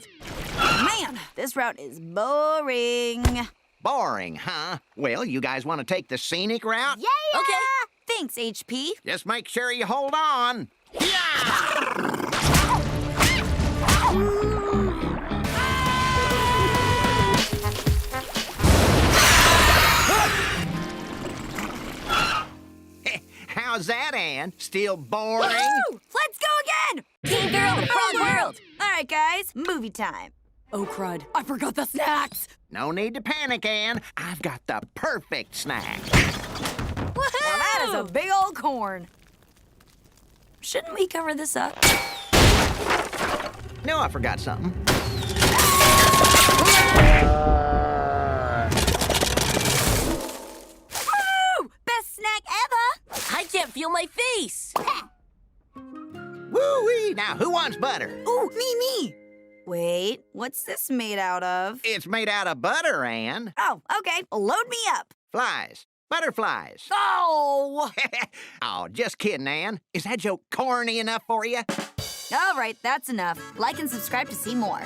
world. Man, this route is boring. Boring, huh? Well, you guys want to take the scenic route? Yeah! Okay. Thanks, HP. Just make sure you hold on. Yeah! How's that, Ann? Still boring? Woo! Let's go again! Teen Girl in Frog World! All right, guys, movie time. Oh, crud. I forgot the snacks. No need to panic, Ann. I've got the perfect snack. Woohoo! Well, that is a big old corn. Shouldn't we cover this up? No, I forgot something. Woo! Best snack ever! I can't feel my face. Woo-wee! Now, who wants butter? Ooh, me! Wait, what's this made out of? It's made out of butter, Ann. Oh, okay. Load me up. Flies. Butterflies. Oh! Oh, just kidding, Ann. Is that joke corny enough for you? All right, that's enough. Like and subscribe to see more.